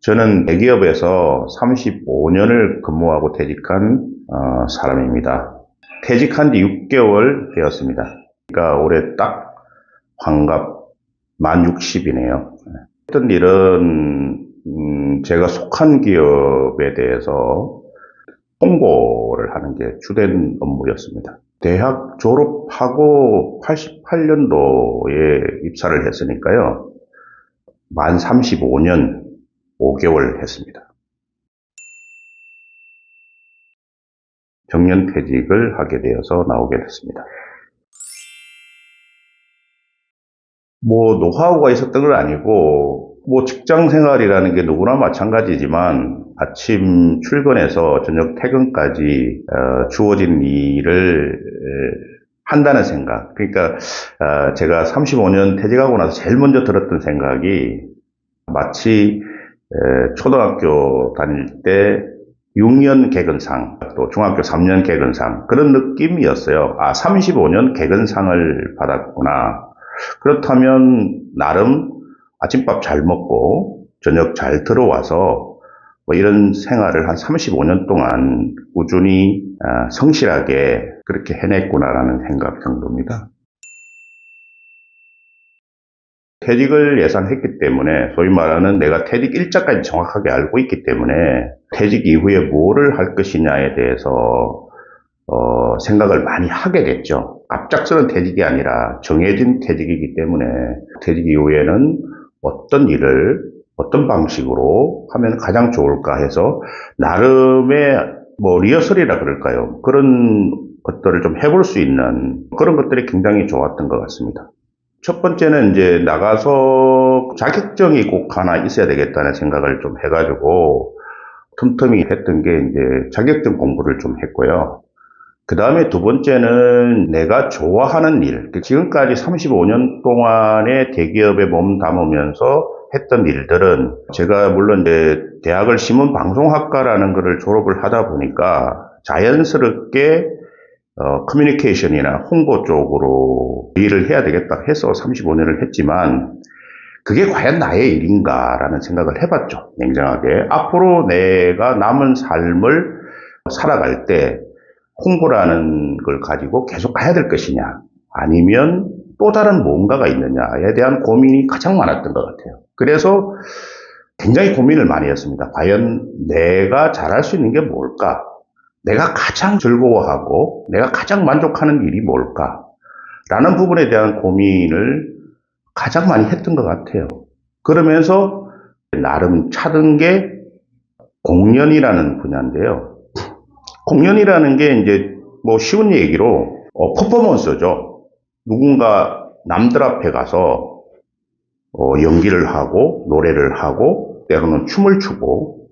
저는 대기업에서 35년을 근무하고 퇴직한 사람입니다. 퇴직한 지 6개월 되었습니다. 그러니까 올해 딱 환갑 만 60이네요. 했던 일은 제가 속한 기업에 대해서 홍보를 하는 게 주된 업무였습니다. 대학 졸업하고 88년도에 입사를 했으니까요. 만 35년 5개월 했습니다. 정년퇴직을 하게 되어서 나오게 됐습니다. 노하우가 있었던 건 아니고, 직장 생활이라는 게 누구나 마찬가지지만, 아침 출근해서 저녁 퇴근까지 주어진 일을 한다는 생각. 그러니까 제가 35년 퇴직하고 나서 제일 먼저 들었던 생각이 마치 초등학교 다닐 때 6년 개근상, 또 중학교 3년 개근상, 그런 느낌이었어요. 35년 개근상을 받았구나. 그렇다면, 나름 아침밥 잘 먹고, 저녁 잘 들어와서, 이런 생활을 한 35년 동안 꾸준히, 성실하게 그렇게 해냈구나라는 생각 정도입니다. 퇴직을 예상했기 때문에, 소위 말하는 내가 퇴직 일자까지 정확하게 알고 있기 때문에 퇴직 이후에 뭐를 할 것이냐에 대해서 생각을 많이 하게 됐죠. 갑작스런 퇴직이 아니라 정해진 퇴직이기 때문에 퇴직 이후에는 어떤 일을 어떤 방식으로 하면 가장 좋을까 해서 나름의 리허설이라 그럴까요? 그런 것들을 좀 해볼 수 있는 그런 것들이 굉장히 좋았던 것 같습니다. 첫 번째는 이제 나가서 자격증이 꼭 하나 있어야 되겠다는 생각을 좀 해가지고 틈틈이 했던 게 이제 자격증 공부를 좀 했고요. 그 다음에 두 번째는 내가 좋아하는 일, 지금까지 35년 동안의 대기업에 몸 담으면서 했던 일들은 제가 물론 이제 대학을 신문방송학과라는 거를 졸업을 하다 보니까 자연스럽게 커뮤니케이션이나 홍보 쪽으로 일을 해야 되겠다 해서 35년을 했지만 그게 과연 나의 일인가라는 생각을 해봤죠. 냉정하게. 앞으로 내가 남은 삶을 살아갈 때 홍보라는 걸 가지고 계속 가야 될 것이냐 아니면 또 다른 뭔가가 있느냐에 대한 고민이 가장 많았던 것 같아요. 그래서 굉장히 고민을 많이 했습니다. 과연 내가 잘할 수 있는 게 뭘까? 내가 가장 즐거워하고 내가 가장 만족하는 일이 뭘까? 라는 부분에 대한 고민을 가장 많이 했던 것 같아요. 그러면서 나름 찾은 게 공연이라는 분야인데요. 공연이라는 게 이제 쉬운 얘기로 퍼포먼스죠. 누군가 남들 앞에 가서 연기를 하고 노래를 하고 때로는 춤을 추고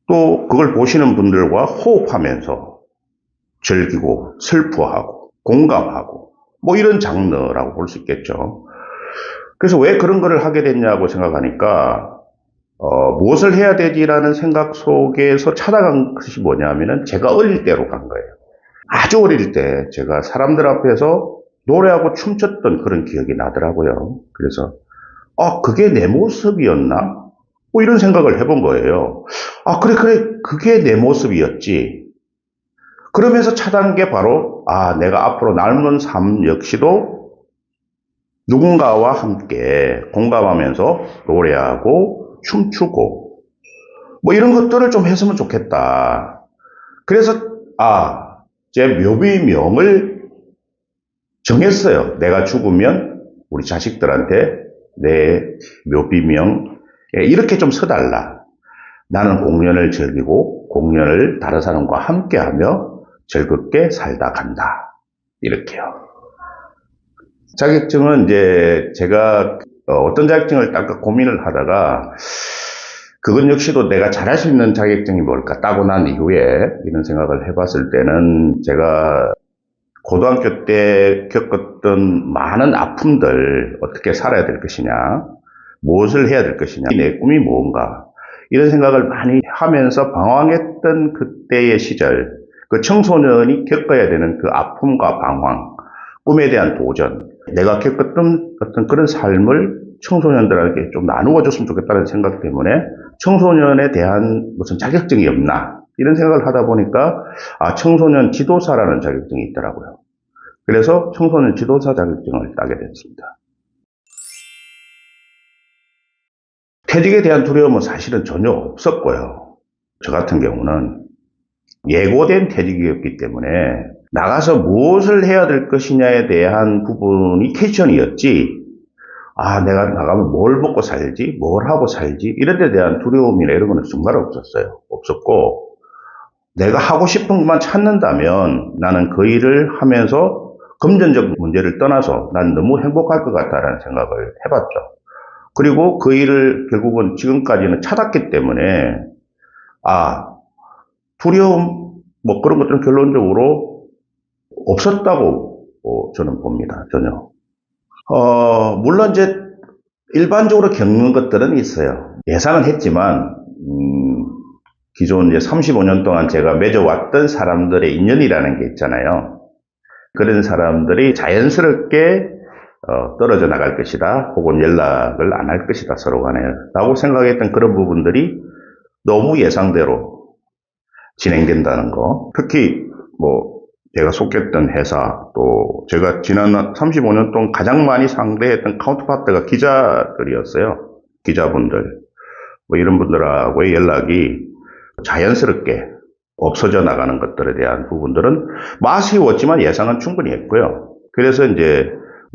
또 그걸 보시는 분들과 호흡하면서 즐기고 슬퍼하고 공감하고 이런 장르라고 볼 수 있겠죠. 그래서 왜 그런 거를 하게 됐냐고 생각하니까 무엇을 해야 되지라는 생각 속에서 찾아간 것이 뭐냐면은 제가 어릴 때로 간 거예요. 아주 어릴 때 제가 사람들 앞에서 노래하고 춤췄던 그런 기억이 나더라고요. 그래서 그게 내 모습이었나? 이런 생각을 해본 거예요. 그래, 그게 내 모습이었지. 그러면서 찾아간 게 바로 내가 앞으로 남은 삶 역시도 누군가와 함께 공감하면서 노래하고 춤추고 이런 것들을 좀 했으면 좋겠다. 그래서 제 묘비명을 정했어요. 내가 죽으면 우리 자식들한테 내 묘비명 이렇게 좀 써달라. 나는 공연을 즐기고 공연을 다른 사람과 함께하며 즐겁게 살다 간다. 이렇게요. 자격증은 이제 제가 어떤 자격증을 딸까 고민을 하다가 그건 역시도 내가 잘할 수 있는 자격증이 뭘까 따고 난 이후에 이런 생각을 해봤을 때는 제가 고등학교 때 겪었던 많은 아픔들 어떻게 살아야 될 것이냐 무엇을 해야 될 것이냐 내 꿈이 무언가 이런 생각을 많이 하면서 방황했던 그때의 시절 그 청소년이 겪어야 되는 그 아픔과 방황 꿈에 대한 도전 내가 겪었던 어떤 그런 삶을 청소년들에게 좀 나누어 줬으면 좋겠다는 생각 때문에 청소년에 대한 무슨 자격증이 없나 이런 생각을 하다 보니까 청소년 지도사라는 자격증이 있더라고요. 그래서 청소년 지도사 자격증을 따게 됐습니다. 퇴직에 대한 두려움은 사실은 전혀 없었고요. 저 같은 경우는 예고된 퇴직이었기 때문에 나가서 무엇을 해야 될 것이냐에 대한 부분이 퀘스천이었지, 내가 나가면 뭘 먹고 살지, 뭘 하고 살지, 이런 데 대한 두려움이나 이런 거는 순간 없었고, 내가 하고 싶은 것만 찾는다면 나는 그 일을 하면서 금전적 문제를 떠나서 난 너무 행복할 것 같다라는 생각을 해봤죠. 그리고 그 일을 결국은 지금까지는 찾았기 때문에, 두려움, 그런 것들은 결론적으로 없었다고 저는 봅니다, 전혀. 물론 이제 일반적으로 겪는 것들은 있어요. 예상은 했지만, 기존 이제 35년 동안 제가 맺어왔던 사람들의 인연이라는 게 있잖아요. 그런 사람들이 자연스럽게 떨어져 나갈 것이다, 혹은 연락을 안 할 것이다, 서로 간에 라고 생각했던 그런 부분들이 너무 예상대로 진행된다는 거. 특히 제가 속했던 회사, 또 제가 지난 35년 동안 가장 많이 상대했던 카운터파트가 기자들이었어요. 기자분들, 이런 분들하고의 연락이 자연스럽게 없어져 나가는 것들에 대한 부분들은 아쉬웠지만 예상은 충분히 했고요. 그래서 이제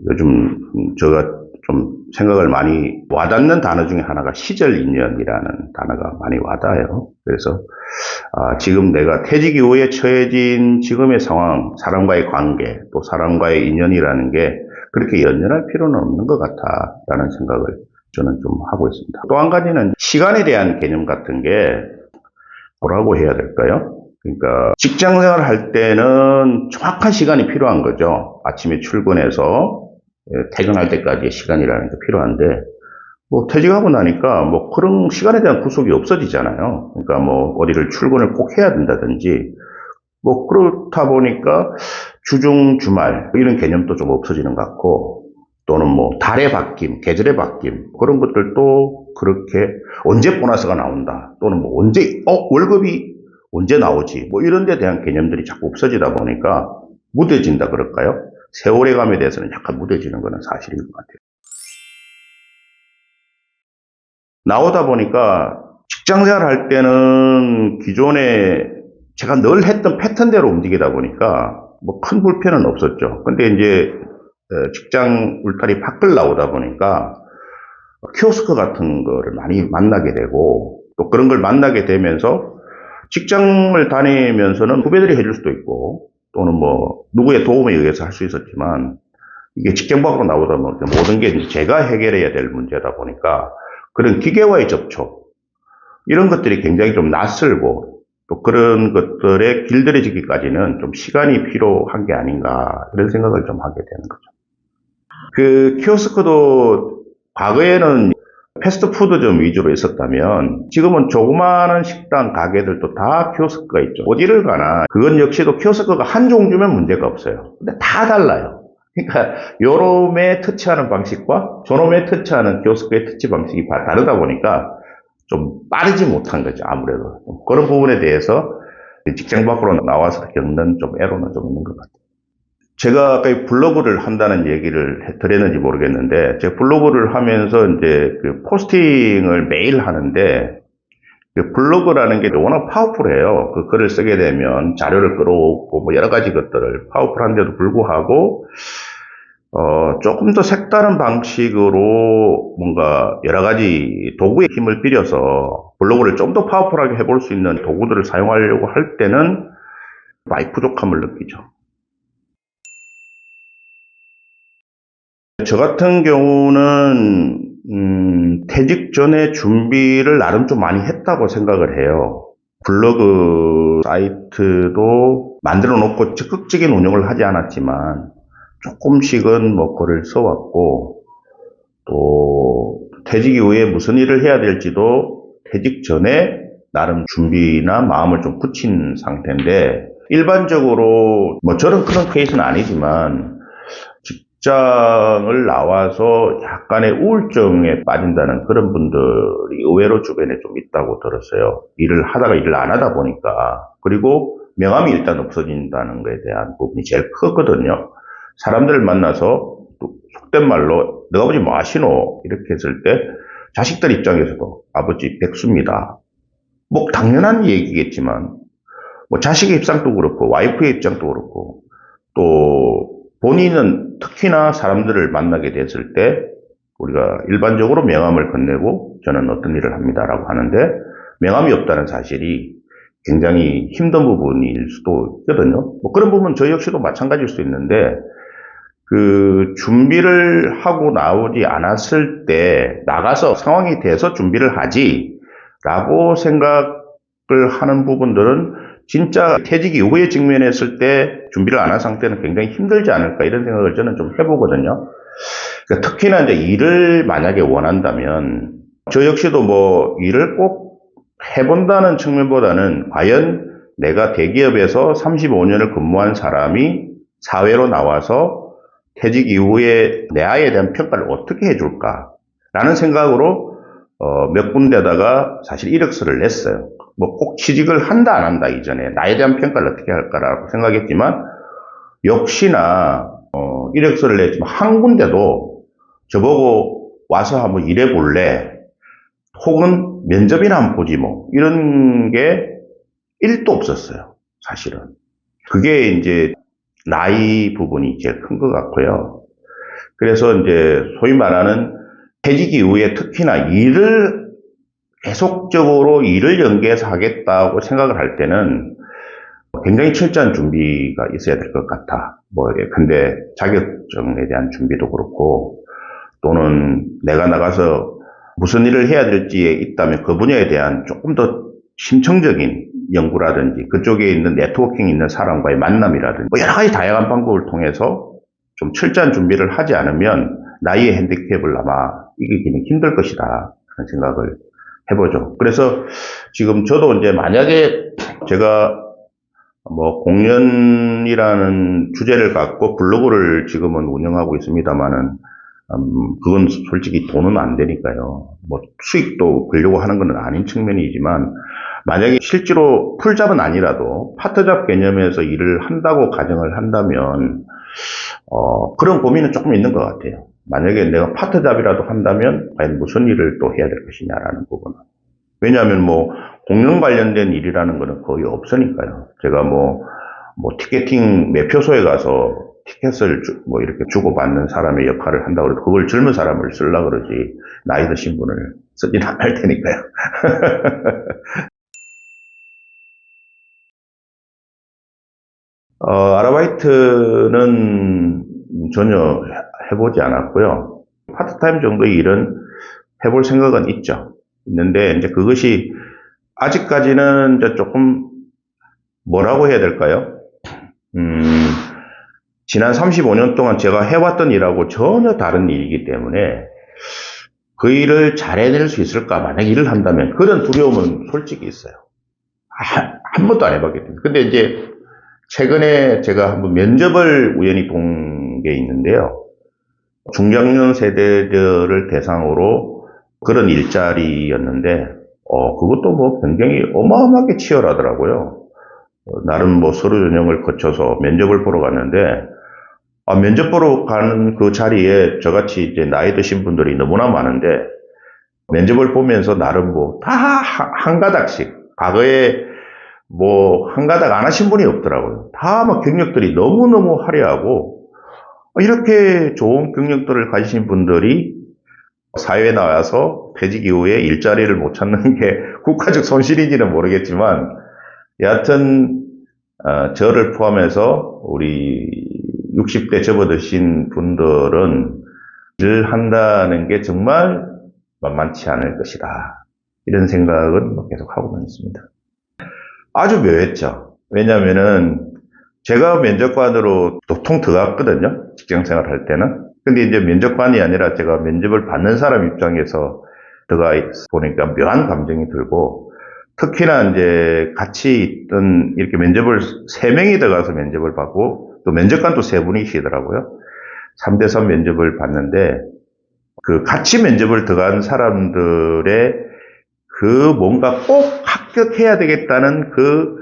요즘 제가 좀 생각을 많이 와닿는 단어 중에 하나가 시절인연이라는 단어가 많이 와닿아요. 그래서 지금 내가 퇴직 이후에 처해진 지금의 상황, 사람과의 관계, 또 사람과의 인연이라는 게 그렇게 연연할 필요는 없는 것 같다라는 생각을 저는 좀 하고 있습니다. 또 한 가지는 시간에 대한 개념 같은 게 뭐라고 해야 될까요? 그러니까 직장생활을 할 때는 정확한 시간이 필요한 거죠. 아침에 출근해서 퇴근할 때까지의 시간이라는 게 필요한데, 퇴직하고 나니까 그런 시간에 대한 구속이 없어지잖아요. 그러니까 어디를 출근을 꼭 해야 된다든지, 그렇다 보니까 주중, 주말, 이런 개념도 좀 없어지는 것 같고, 또는 달의 바뀜, 계절의 바뀜, 그런 것들도 그렇게 언제 보너스가 나온다, 또는 언제, 월급이 언제 나오지, 이런 데 대한 개념들이 자꾸 없어지다 보니까 무뎌진다 그럴까요? 세월의 감에 대해서는 약간 무뎌지는 것은 사실인 것 같아요. 나오다 보니까 직장생활 할 때는 기존에 제가 늘 했던 패턴대로 움직이다 보니까 큰 불편은 없었죠. 근데 이제 직장 울타리 밖을 나오다 보니까 키오스크 같은 거를 많이 만나게 되고, 또 그런 걸 만나게 되면서 직장을 다니면서는 후배들이 해줄 수도 있고, 또는 누구의 도움에 의해서 할 수 있었지만, 이게 직장 밖으로 나오다 보니까 모든 게 제가 해결해야 될 문제다 보니까 그런 기계와의 접촉, 이런 것들이 굉장히 좀 낯설고, 또 그런 것들에 길들여지기까지는 좀 시간이 필요한 게 아닌가, 이런 생각을 좀 하게 되는 거죠. 그 키오스크도 과거에는 패스트푸드점 위주로 있었다면 지금은 조그마한 식당 가게들도 다 키오스크가 있죠. 어디를 가나 그건 역시도 키오스크가 한 종류면 문제가 없어요. 근데 다 달라요. 그러니까 요놈에 터치하는 방식과 저놈에 터치하는 키오스크의 터치 방식이 다르다 보니까 좀 빠르지 못한 거죠. 아무래도 그런 부분에 대해서 직장 밖으로 나와서 겪는 좀 애로는 좀 있는 것 같아요. 제가 아까 블로그를 한다는 얘기를 드렸는지 모르겠는데, 제가 블로그를 하면서 이제 그 포스팅을 매일 하는데, 그 블로그라는 게 워낙 파워풀해요. 그 글을 쓰게 되면 자료를 끌어오고 여러 가지 것들을 파워풀한데도 불구하고, 조금 더 색다른 방식으로 뭔가 여러 가지 도구의 힘을 빌려서 블로그를 좀 더 파워풀하게 해볼 수 있는 도구들을 사용하려고 할 때는 많이 부족함을 느끼죠. 저 같은 경우는 퇴직 전에 준비를 나름 좀 많이 했다고 생각을 해요. 블로그 사이트도 만들어 놓고 적극적인 운영을 하지 않았지만 조금씩은 글을 써왔고, 또 퇴직 이후에 무슨 일을 해야 될지도 퇴직 전에 나름 준비나 마음을 좀 굳힌 상태인데, 일반적으로 저는 그런 케이스는 아니지만 직장을 나와서 약간의 우울증에 빠진다는 그런 분들이 의외로 주변에 좀 있다고 들었어요. 일을 하다가 일을 안 하다 보니까. 그리고 명함이 일단 없어진다는 것에 대한 부분이 제일 크거든요. 사람들을 만나서 또 속된 말로 너 아버지 뭐 하시노? 이렇게 했을 때 자식들 입장에서도 아버지 백수입니다. 뭐 당연한 얘기겠지만 뭐 자식의 입장도 그렇고 와이프의 입장도 그렇고 또 본인은 특히나 사람들을 만나게 됐을 때 우리가 일반적으로 명함을 건네고 저는 어떤 일을 합니다라고 하는데 명함이 없다는 사실이 굉장히 힘든 부분일 수도 있거든요. 뭐 그런 부분 저희 역시도 마찬가지일 수 있는데 그 준비를 하고 나오지 않았을 때 나가서 상황이 돼서 준비를 하지라고 생각을 하는 부분들은 진짜 퇴직 이후에 직면했을 때 준비를 안 한 상태는 굉장히 힘들지 않을까 이런 생각을 저는 좀 해보거든요. 그러니까 특히나 이제 일을 만약에 원한다면 저 역시도 뭐 일을 꼭 해본다는 측면보다는 과연 내가 대기업에서 35년을 근무한 사람이 사회로 나와서 퇴직 이후에 내 아이에 대한 평가를 어떻게 해줄까 라는 생각으로 몇 군데다가 사실 이력서를 냈어요. 뭐 꼭 취직을 한다 안 한다 이전에 나에 대한 평가를 어떻게 할까라고 생각했지만 역시나 이력서를 냈지만 한 군데도 저보고 와서 한번 일해볼래 혹은 면접이나 한번 보지 뭐 이런 게 1도 없었어요. 사실은 그게 이제 나이 부분이 제일 큰 것 같고요. 그래서 이제 소위 말하는 퇴직 이후에 특히나 일을 계속적으로 일을 연계해서 하겠다고 생각을 할 때는 굉장히 철저한 준비가 있어야 될 것 같아. 뭐 근데 자격증에 대한 준비도 그렇고 또는 내가 나가서 무슨 일을 해야 될지에 있다면 그 분야에 대한 조금 더 심층적인 연구라든지 그쪽에 있는 네트워킹이 있는 사람과의 만남이라든지 뭐 여러 가지 다양한 방법을 통해서 좀 철저한 준비를 하지 않으면 나이의 핸디캡을 아마 이기기는 힘들 것이다 하는 생각을 해보죠. 그래서 지금 저도 이제 만약에 제가 뭐 공연이라는 주제를 갖고 블로그를 지금은 운영하고 있습니다만은 그건 솔직히 돈은 안 되니까요. 뭐 수익도 벌려고 하는 건 아닌 측면이지만 만약에 실제로 풀잡은 아니라도 파트잡 개념에서 일을 한다고 가정을 한다면 그런 고민은 조금 있는 것 같아요. 만약에 내가 파트잡이라도 한다면 과연 무슨 일을 또 해야 될 것이냐라는 부분은. 왜냐하면 뭐 공연 관련된 일이라는 거는 거의 없으니까요. 제가 뭐 티켓팅 매표소에 가서 티켓을 뭐 이렇게 주고받는 사람의 역할을 한다고 해도 그걸 젊은 사람을 쓰려고 그러지 나이 드신 분을 쓰진 않을 테니까요. 아르바이트는 전혀 해보지 않았고요. 파트타임 정도의 일은 해볼 생각은 있는데, 이제 그것이 아직까지는 이제 조금 뭐라고 해야 될까요? 지난 35년 동안 제가 해왔던 일하고 전혀 다른 일이기 때문에 그 일을 잘 해낼 수 있을까? 만약 일을 한다면 그런 두려움은 솔직히 있어요. 한 번도 안 해봤기 때문에. 근데 이제 최근에 제가 한번 면접을 우연히 본 게 있는데요. 중장년 세대들을 대상으로 그런 일자리였는데, 그것도 뭐 굉장히 어마어마하게 치열하더라고요. 나름 뭐 서류 전형을 거쳐서 면접을 보러 갔는데, 면접 보러 가는 그 자리에 저같이 이제 나이 드신 분들이 너무나 많은데, 면접을 보면서 나름 뭐 다 한 가닥씩, 과거에 뭐 한 가닥 안 하신 분이 없더라고요. 다 막 경력들이 너무너무 화려하고, 이렇게 좋은 경력들을 가지신 분들이 사회에 나와서 퇴직 이후에 일자리를 못 찾는 게 국가적 손실인지는 모르겠지만 여하튼 저를 포함해서 우리 60대 접어드신 분들은 일을 한다는 게 정말 만만치 않을 것이다. 이런 생각은 계속 하고만 있습니다. 아주 묘했죠. 왜냐하면은 제가 면접관으로 도통 들어갔거든요. 직장생활 할 때는. 근데 이제 면접관이 아니라 제가 면접을 받는 사람 입장에서 들어가 보니까 묘한 감정이 들고, 특히나 이제 같이 있던 이렇게 면접을 3명이 들어가서 면접을 받고 또 면접관도 3분이시더라고요. 3대3 면접을 받는데 그 같이 면접을 들어간 사람들의 그 뭔가 꼭 합격해야 되겠다는 그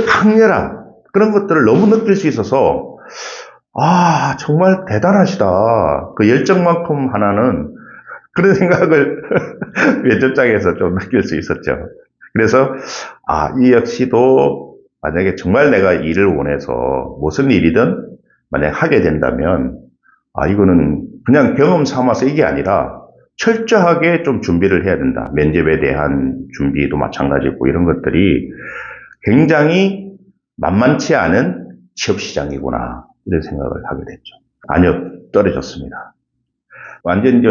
강렬함, 그런 것들을 너무 느낄 수 있어서, 아, 정말 대단하시다. 그 열정만큼 하나는 그런 생각을 면접장에서 좀 느낄 수 있었죠. 그래서, 아, 이 역시도 만약에 정말 내가 일을 원해서 무슨 일이든 만약에 하게 된다면, 아, 이거는 그냥 경험 삼아서 이게 아니라 철저하게 좀 준비를 해야 된다. 면접에 대한 준비도 마찬가지고 이런 것들이 굉장히 만만치 않은 취업시장이구나. 이런 생각을 하게 됐죠. 아니요, 떨어졌습니다. 완전 이제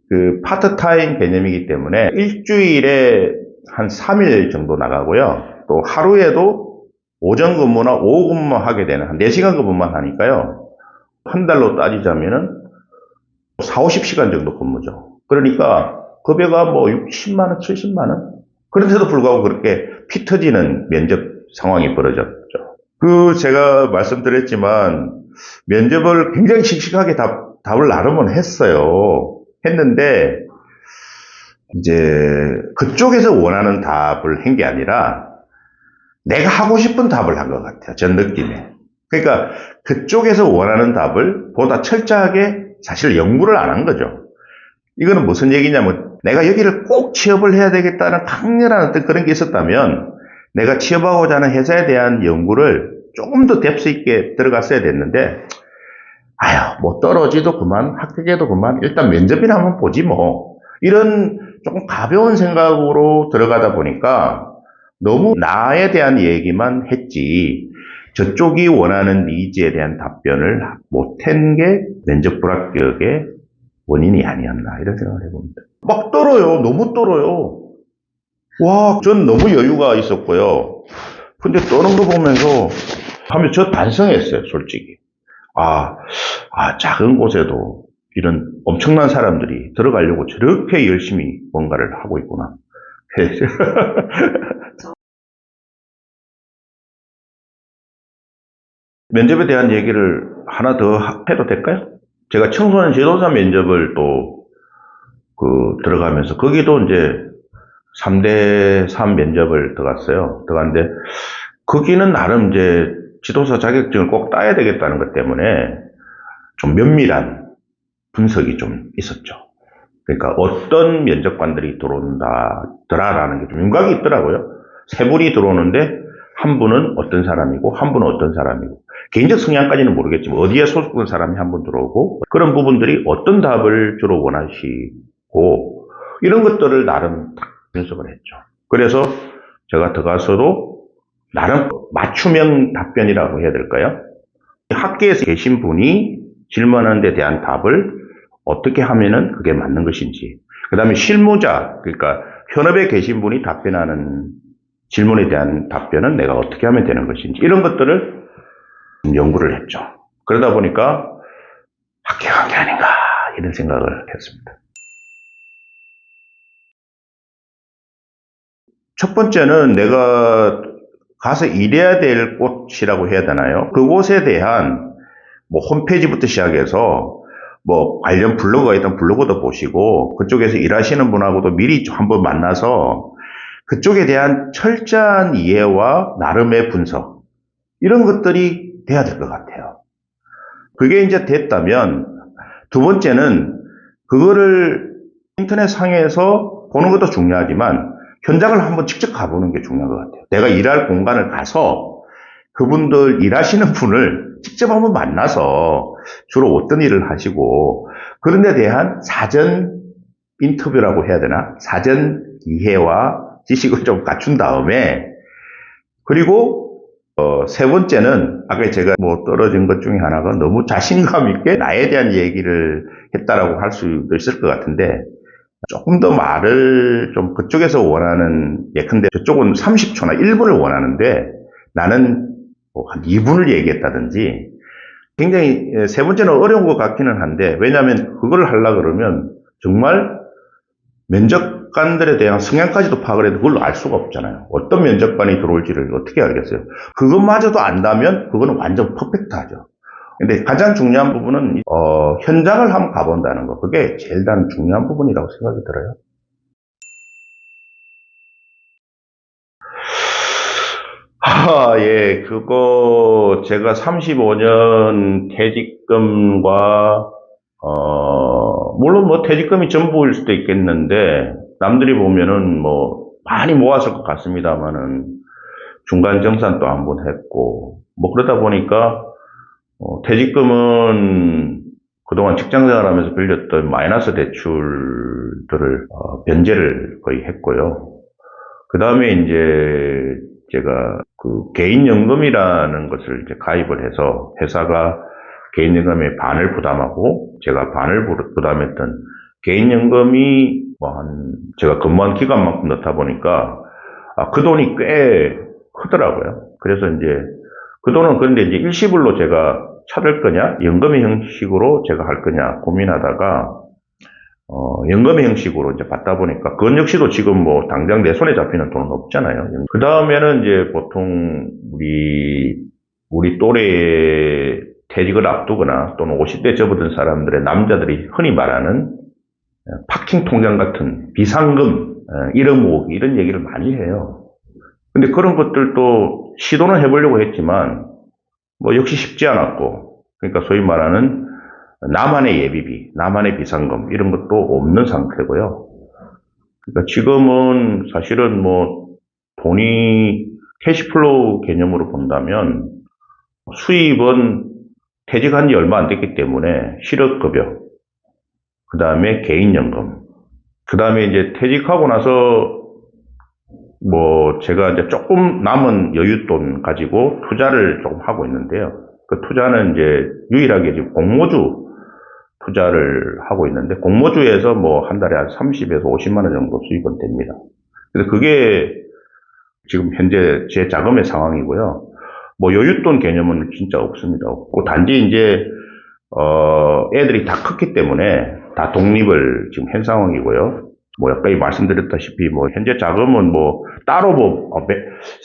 그 파트타임 개념이기 때문에 일주일에 한 3일 정도 나가고요. 또 하루에도 오전 근무나 오후 근무만 하게 되는 한 4시간 근무만 하니까요. 한 달로 따지자면은 4, 50시간 정도 근무죠. 그러니까 급여가 뭐 60만 원, 70만 원? 그런데도 불구하고 그렇게 피 터지는 면접 상황이 벌어졌죠. 제가 말씀드렸지만 면접을 굉장히 씩씩하게 답을 나름은 했어요. 했는데 이제 그쪽에서 원하는 답을 한 게 아니라 내가 하고 싶은 답을 한 것 같아요. 전 느낌에. 그러니까 그쪽에서 원하는 답을 보다 철저하게 사실 연구를 안 한 거죠. 이거는 무슨 얘기냐면 내가 여기를 꼭 취업을 해야 되겠다는 강렬한 어떤 그런 게 있었다면 내가 취업하고자 하는 회사에 대한 연구를 조금 더 뎁스 있게 들어갔어야 됐는데 아휴 뭐 떨어지도 그만 합격해도 그만 일단 면접이나 한번 보지 뭐 이런 조금 가벼운 생각으로 들어가다 보니까 너무 나에 대한 얘기만 했지 저쪽이 원하는 니즈에 대한 답변을 못한 게 면접 불합격의 원인이 아니었나 이런 생각을 해봅니다. 막 떨어요. 너무 떨어요. 와, 전 너무 여유가 있었고요. 근데 떠는 거 보면서 하면 저 반성했어요, 솔직히. 작은 곳에도 이런 엄청난 사람들이 들어가려고 저렇게 열심히 뭔가를 하고 있구나. 면접에 대한 얘기를 하나 더 해도 될까요? 제가 청소년 지도자 면접을 또 들어가면서 거기도 이제 3대 3 면접을 들어갔어요. 들어갔는데 거기는 나름 이제 지도사 자격증을 꼭 따야 되겠다는 것 때문에 좀 면밀한 분석이 좀 있었죠. 그러니까 어떤 면접관들이 들어온다라는 게 좀 윤곽이 있더라고요. 세 분이 들어오는데 한 분은 어떤 사람이고 한 분은 어떤 사람이고 개인적 성향까지는 모르겠지만 어디에 소속된 사람이 한 분 들어오고 그런 부분들이 어떤 답을 주로 원하시고 이런 것들을 나름 분석을 했죠. 그래서 제가 들어가서도 나름 맞춤형 답변이라고 해야 될까요? 학계에서 계신 분이 질문하는 데 대한 답을 어떻게 하면은 그게 맞는 것인지 그 다음에 실무자 그러니까 현업에 계신 분이 답변하는 질문에 대한 답변은 내가 어떻게 하면 되는 것인지 이런 것들을 연구를 했죠. 그러다 보니까 합격한 게 아닌가 이런 생각을 했습니다. 첫 번째는 내가 가서 일해야 될 곳이라고 해야 되나요? 그곳에 대한 뭐 홈페이지부터 시작해서 뭐 관련 블로그가 있던 블로그도 보시고 그쪽에서 일하시는 분하고도 미리 한번 만나서 그쪽에 대한 철저한 이해와 나름의 분석 이런 것들이 돼야 될 것 같아요. 그게 이제 됐다면 두 번째는 그거를 인터넷 상에서 보는 것도 중요하지만 현장을 한번 직접 가보는 게 중요한 것 같아요. 내가 일할 공간을 가서 그분들 일하시는 분을 직접 한번 만나서 주로 어떤 일을 하시고 그런 데 대한 사전 인터뷰라고 해야 되나? 사전 이해와 지식을 좀 갖춘 다음에 그리고 세 번째는 아까 제가 뭐 떨어진 것 중에 하나가 너무 자신감 있게 나에 대한 얘기를 했다라고 할 수도 있을 것 같은데 조금 더 말을 좀 그쪽에서 원하는 예컨대 저쪽은 30초나 1분을 원하는데 나는 한 2분을 얘기했다든지 굉장히 세 번째는 어려운 것 같기는 한데 왜냐하면 그걸 하려고 그러면 정말 면접관들에 대한 성향까지도 파악을 해도 그걸로 알 수가 없잖아요. 어떤 면접관이 들어올지를 어떻게 알겠어요. 그것마저도 안다면 그거는 완전 퍼펙트하죠. 근데 가장 중요한 부분은 현장을 한번 가본다는 거. 그게 제일 단 중요한 부분이라고 생각이 들어요. 예, 그거 제가 35년 퇴직금과 물론 뭐 퇴직금이 전부일 수도 있겠는데 남들이 보면은 뭐 많이 모았을 것 같습니다만은 중간 정산도 한번 했고 뭐 그러다 보니까 퇴직금은 그동안 직장생활하면서 빌렸던 마이너스 대출들을 변제를 거의 했고요. 그 다음에 이제 제가 그 개인연금이라는 것을 이제 가입을 해서 회사가 개인연금의 반을 부담하고 제가 반을 부담했던 개인연금이 제가 근무한 기간만큼 넣다 보니까 그 돈이 꽤 크더라고요. 그래서 이제 그 돈은 그런데 이제 일시불로 제가 찾을 거냐, 연금의 형식으로 제가 할 거냐 고민하다가 연금의 형식으로 이제 받다 보니까, 그건 역시도 지금 뭐 당장 내 손에 잡히는 돈은 없잖아요. 그 다음에는 이제 보통 우리 또래의 퇴직을 앞두거나 또는 50대 접어든 사람들의 남자들이 흔히 말하는 파킹 통장 같은 비상금, 1억 모으기 이런 얘기를 많이 해요. 근데 그런 것들도 시도는 해보려고 했지만, 뭐 역시 쉽지 않았고, 그러니까 소위 말하는 나만의 예비비, 나만의 비상금 이런 것도 없는 상태고요. 그러니까 지금은 사실은 뭐 돈이 캐시플로우 개념으로 본다면 수입은 퇴직한 지 얼마 안 됐기 때문에 실업급여, 그 다음에 개인연금, 그 다음에 이제 퇴직하고 나서 뭐 제가 이제 조금 남은 여윳돈 가지고 투자를 조금 하고 있는데요. 그 투자는 이제 유일하게 지금 공모주 투자를 하고 있는데, 공모주에서 뭐 한 달에 한 30에서 50만 원 정도 수익은 됩니다. 그래서 그게 지금 현재 제 자금의 상황이고요. 뭐 여윳돈 개념은 진짜 없습니다. 없고 단지 이제 애들이 다 컸기 때문에 다 독립을 지금 한 상황이고요. 뭐 아까 말씀드렸다시피 뭐 현재 자금은 뭐 따로 뭐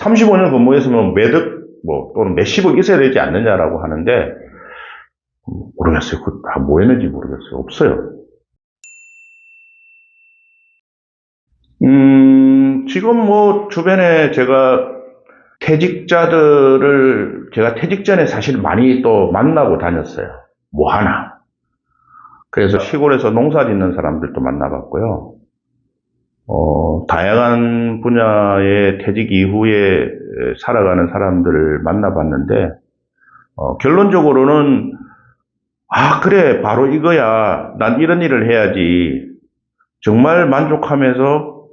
35년 근무했으면 매득 뭐 또는 몇십억 있어야 되지 않느냐라고 하는데 모르겠어요. 뭐 했는지 모르겠어요. 없어요. 지금 뭐 주변에 제가 퇴직 전에 사실 많이 또 만나고 다녔어요. 뭐 하나. 그래서 시골에서 농사 짓는 사람들도 만나봤고요. 다양한 분야의 퇴직 이후에 살아가는 사람들을 만나봤는데, 결론적으로는, 그래, 바로 이거야. 난 이런 일을 해야지. 정말 만족하면서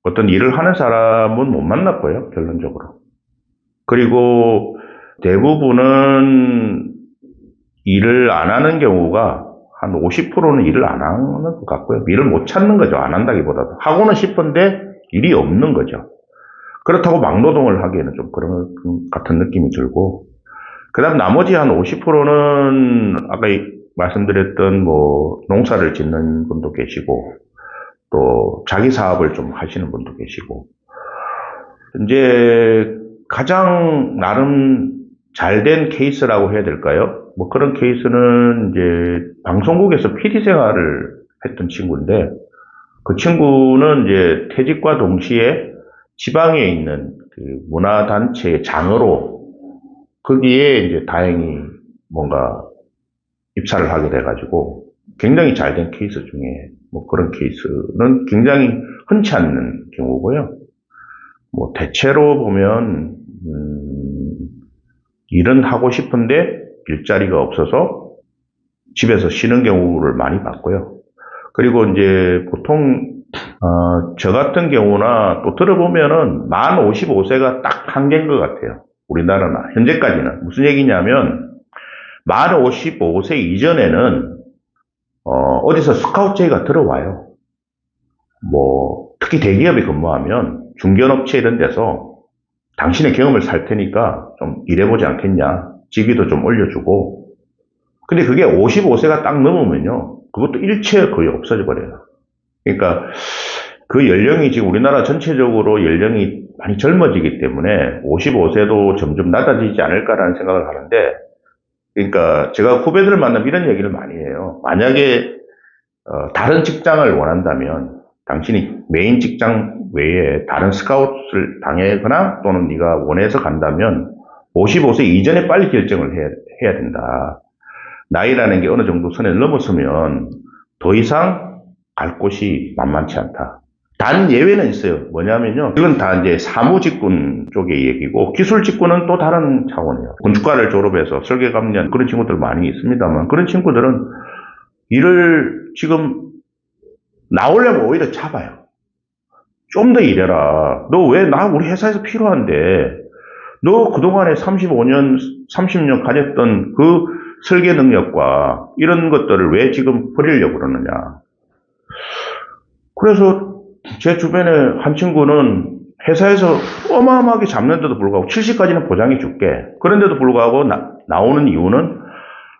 어떤 일을 하는 사람은 못 만났고요, 결론적으로. 그리고 대부분은 일을 안 하는 경우가 한 50%는 일을 안 하는 것 같고요. 일을 못 찾는 거죠. 안 한다기보다도. 하고는 싶은데 일이 없는 거죠. 그렇다고 막노동을 하기에는 좀 그런 것 같은 느낌이 들고. 그 다음 나머지 한 50%는 아까 말씀드렸던 뭐 농사를 짓는 분도 계시고, 또 자기 사업을 좀 하시는 분도 계시고, 이제 가장 나름 잘 된 케이스라고 해야 될까요? 뭐 그런 케이스는 이제 방송국에서 PD 생활을 했던 친구인데, 그 친구는 이제 퇴직과 동시에 지방에 있는 그 문화단체의 장으로 거기에 이제 다행히 뭔가 입사를 하게 돼가지고 굉장히 잘 된 케이스 중에 뭐 그런 케이스는 굉장히 흔치 않는 경우고요. 뭐 대체로 보면 일은 하고 싶은데 일자리가 없어서 집에서 쉬는 경우를 많이 봤고요. 그리고 이제 보통 저 같은 경우나 또 들어보면은 만 55세가 딱 한계인 것 같아요. 우리나라는 현재까지는 무슨 얘기냐면 만 55세 이전에는 어디서 스카우트 제의가 들어와요. 뭐 특히 대기업에 근무하면 중견업체 이런 데서 당신의 경험을 살 테니까 좀 일해보지 않겠냐, 직위도 좀 올려주고. 근데 그게 55세가 딱 넘으면요, 그것도 일체 거의 없어져 버려요. 그러니까 그 연령이 지금 우리나라 전체적으로 연령이 많이 젊어지기 때문에 55세도 점점 낮아지지 않을까라는 생각을 하는데, 그러니까 제가 후배들을 만나면 이런 얘기를 많이 해요. 만약에 다른 직장을 원한다면 당신이 메인 직장 외에 다른 스카웃을 당하거나 또는 네가 원해서 간다면 55세 이전에 빨리 결정을 해야 된다. 나이라는 게 어느 정도 선을 넘었으면 더 이상 갈 곳이 만만치 않다. 단 예외는 있어요. 뭐냐면요. 이건 다 이제 사무직군 쪽의 얘기고 기술직군은 또 다른 차원이에요. 건축과를 졸업해서 설계감련 그런 친구들 많이 있습니다만 그런 친구들은 일을 지금 나오려면 오히려 잡아요. 좀 더 일해라. 너 왜 우리 회사에서 필요한데 너 그동안에 35년, 30년 가졌던 그 설계 능력과 이런 것들을 왜 지금 버리려고 그러느냐. 그래서 제 주변에 한 친구는 회사에서 어마어마하게 잡는데도 불구하고 70까지는 보장해 줄게. 그런데도 불구하고 나오는 이유는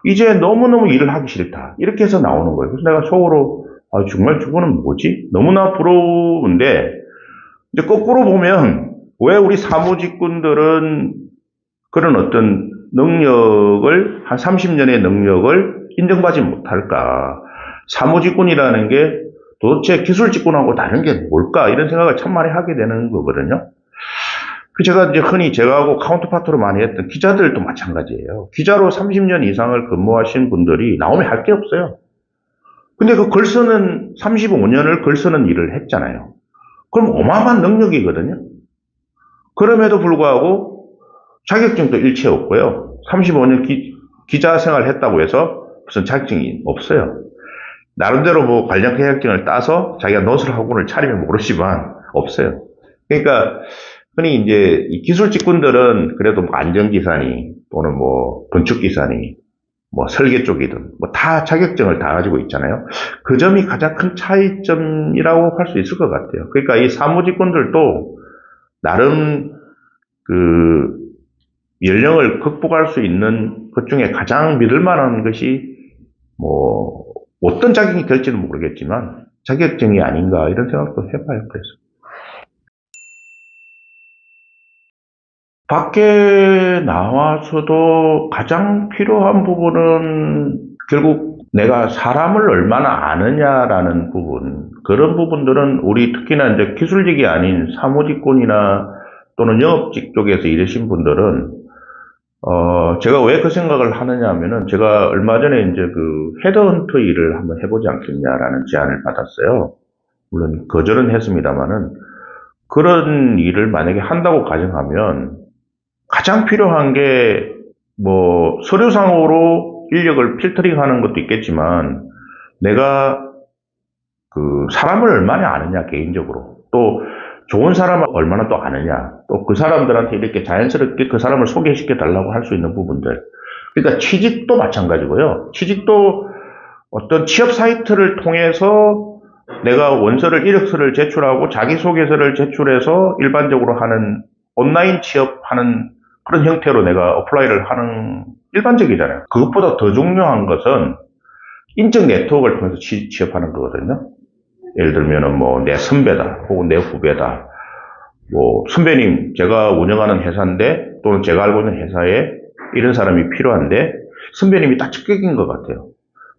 이제 너무너무 일을 하기 싫다. 이렇게 해서 나오는 거예요. 그래서 내가 속으로 정말 저거는 뭐지? 너무나 부러운데 이제 거꾸로 보면 왜 우리 사무직군들은 그런 어떤 능력을 한 30년의 능력을 인정받지 못할까? 사무직군이라는 게 도대체 기술직군하고 다른 게 뭘까? 이런 생각을 참 많이 하게 되는 거거든요. 제가 이제 흔히 제가하고 카운터파트로 많이 했던 기자들도 마찬가지예요. 기자로 30년 이상을 근무하신 분들이 나오면 할 게 없어요. 근데 그 글 쓰는 35년을 글 쓰는 일을 했잖아요. 그럼 어마어마한 능력이거든요. 그럼에도 불구하고 자격증도 일체 없고요. 35년 기자 생활을 했다고 해서 무슨 자격증이 없어요. 나름대로 뭐 관련 자격증을 따서 자기가 노슬 학원을 차리면 모르지만 없어요. 그러니까 흔히 이제 이 기술 직군들은 그래도 뭐 안전기사니 또는 뭐 건축기사니 뭐 설계 쪽이든 뭐 다 자격증을 다 가지고 있잖아요. 그 점이 가장 큰 차이점이라고 할 수 있을 것 같아요. 그러니까 이 사무직군들도 나름 그 연령을 극복할 수 있는 것 중에 가장 믿을 만한 것이 뭐 어떤 자격이 될지는 모르겠지만 자격증이 아닌가 이런 생각도 해봐요. 그래서 밖에 나와서도 가장 필요한 부분은 결국 내가 사람을 얼마나 아느냐라는 부분, 그런 부분들은 우리 특히나 이제 기술직이 아닌 사무직군이나 또는 영업직 쪽에서 일하신 분들은 제가 왜 그 생각을 하느냐 하면은 제가 얼마 전에 이제 그 헤드헌터 일을 한번 해보지 않겠냐라는 제안을 받았어요. 물론 거절은 했습니다만은 그런 일을 만약에 한다고 가정하면 가장 필요한 게 뭐 서류상으로 인력을 필터링 하는 것도 있겠지만 내가 그 사람을 얼마나 아느냐 개인적으로 또 좋은 사람을 얼마나 또 아느냐 또 그 사람들한테 이렇게 자연스럽게 그 사람을 소개시켜 달라고 할 수 있는 부분들 그러니까 취직도 마찬가지고요. 취직도 어떤 취업 사이트를 통해서 내가 원서를 이력서를 제출하고 자기소개서를 제출해서 일반적으로 하는 온라인 취업하는 그런 형태로 내가 어플라이를 하는 일반적이잖아요. 그것보다 더 중요한 것은 인적 네트워크를 통해서 취업하는 거거든요. 예를 들면은 뭐 내 선배다 혹은 내 후배다. 뭐 선배님 제가 운영하는 회사인데 또는 제가 알고 있는 회사에 이런 사람이 필요한데 선배님이 딱 적격인 것 같아요.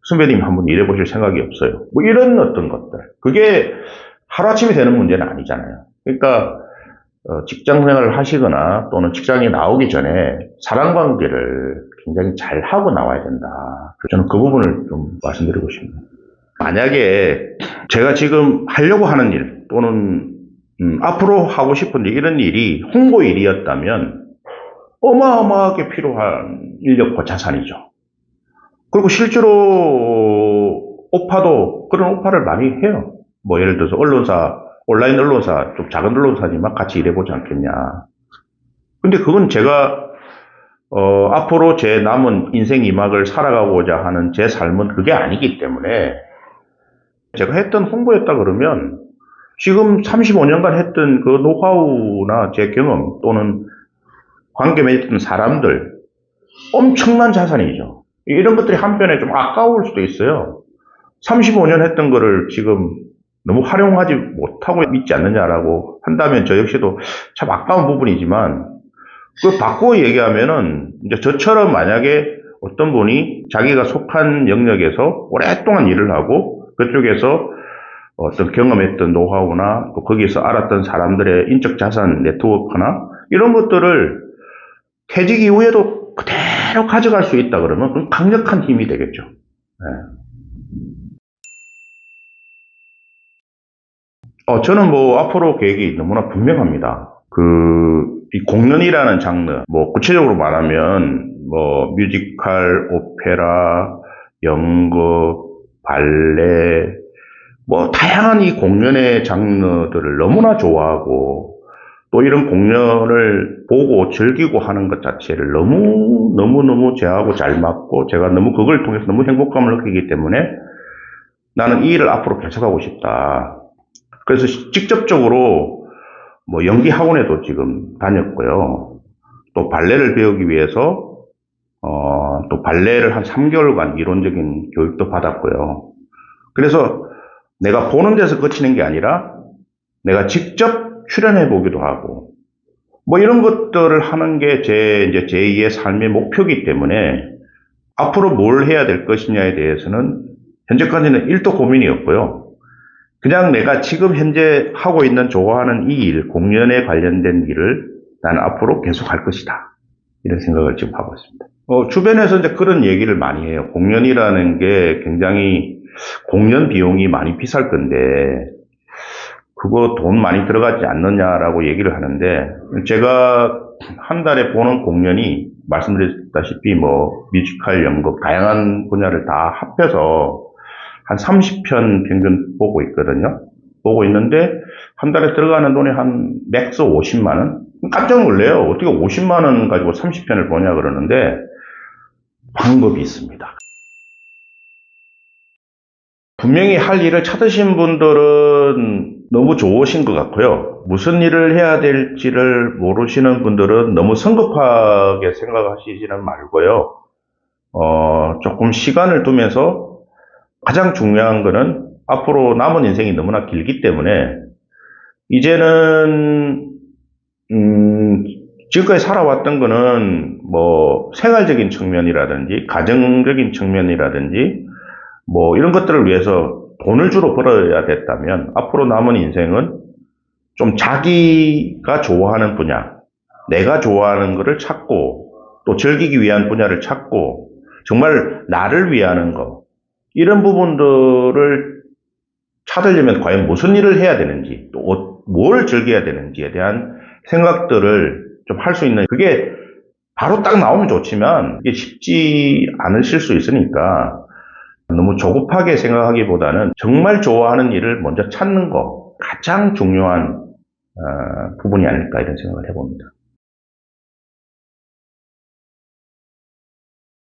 선배님 한번 일해보실 생각이 없어요. 뭐 이런 어떤 것들. 그게 하루아침에 되는 문제는 아니잖아요. 그러니까 직장 생활을 하시거나 또는 직장에 나오기 전에 사람 관계를 굉장히 잘 하고 나와야 된다. 저는 그 부분을 좀 말씀드리고 싶습니다. 만약에 제가 지금 하려고 하는 일 또는 앞으로 하고 싶은 이런 일이 홍보 일이었다면 어마어마하게 필요한 인력과 자산이죠. 그리고 실제로 오파도 그런 오파를 많이 해요. 뭐 예를 들어서 언론사, 온라인 언론사, 좀 작은 언론사지만 같이 일해보지 않겠냐. 근데 그건 제가 앞으로 제 남은 인생 이막을 살아가고자 하는 제 삶은 그게 아니기 때문에 제가 했던 홍보였다 그러면 지금 35년간 했던 그 노하우나 제 경험 또는 관계 맺었던 사람들 엄청난 자산이죠. 이런 것들이 한편에 좀 아까울 수도 있어요. 35년 했던 거를 지금 너무 활용하지 못하고 있지 않느냐라고 한다면 저 역시도 참 아까운 부분이지만 그 바꾸어 얘기하면은 이제 저처럼 만약에 어떤 분이 자기가 속한 영역에서 오랫동안 일을 하고 그쪽에서 어떤 경험했던 노하우나 또 거기서 알았던 사람들의 인적 자산 네트워크나 이런 것들을 퇴직 이후에도 그대로 가져갈 수 있다 그러면 그건 강력한 힘이 되겠죠. 네. 저는 뭐 앞으로 계획이 너무나 분명합니다. 이 공연이라는 장르, 뭐 구체적으로 말하면 뭐 뮤지컬, 오페라, 연극, 발레, 뭐 다양한 이 공연의 장르들을 너무나 좋아하고 또 이런 공연을 보고 즐기고 하는 것 자체를 너무 제하고 잘 맞고 제가 너무 그걸 통해서 너무 행복감을 느끼기 때문에 나는 이 일을 앞으로 계속하고 싶다. 그래서 직접적으로 뭐 연기 학원에도 지금 다녔고요. 또 발레를 배우기 위해서 또 발레를 한 3개월간 이론적인 교육도 받았고요. 그래서 내가 보는 데서 그치는 게 아니라 내가 직접 출연해 보기도 하고 뭐 이런 것들을 하는 게 이제 제2의 삶의 목표이기 때문에 앞으로 뭘 해야 될 것이냐에 대해서는 현재까지는 1도 고민이 없고요. 그냥 내가 지금 현재 하고 있는 좋아하는 이 일, 공연에 관련된 일을 나는 앞으로 계속 할 것이다. 이런 생각을 지금 하고 있습니다. 주변에서 이제 그런 얘기를 많이 해요. 공연이라는 게 굉장히 공연 비용이 많이 비쌀 건데, 그거 돈 많이 들어가지 않느냐라고 얘기를 하는데, 제가 한 달에 보는 공연이 말씀드렸다시피 뭐 뮤지컬, 연극, 다양한 분야를 다 합해서 한 30편 평균 보고 있거든요. 보고 있는데 한 달에 들어가는 돈이 한 맥스 50만 원? 깜짝 놀래요. 어떻게 50만 원 가지고 30편을 보냐 그러는데 방법이 있습니다. 분명히 할 일을 찾으신 분들은 너무 좋으신 것 같고요. 무슨 일을 해야 될지를 모르시는 분들은 너무 성급하게 생각하시지는 말고요. 조금 시간을 두면서 가장 중요한 거는 앞으로 남은 인생이 너무나 길기 때문에 이제는 지금까지 살아왔던 거는 뭐 생활적인 측면이라든지 가정적인 측면이라든지 뭐 이런 것들을 위해서 돈을 주로 벌어야 됐다면 앞으로 남은 인생은 좀 자기가 좋아하는 분야, 내가 좋아하는 거를 찾고 또 즐기기 위한 분야를 찾고 정말 나를 위하는 거 이런 부분들을 찾으려면 과연 무슨 일을 해야 되는지 또 뭘 즐겨야 되는지에 대한 생각들을 좀 할 수 있는 그게 바로 딱 나오면 좋지만 이게 쉽지 않으실 수 있으니까 너무 조급하게 생각하기보다는 정말 좋아하는 일을 먼저 찾는 거 가장 중요한 부분이 아닐까 이런 생각을 해봅니다.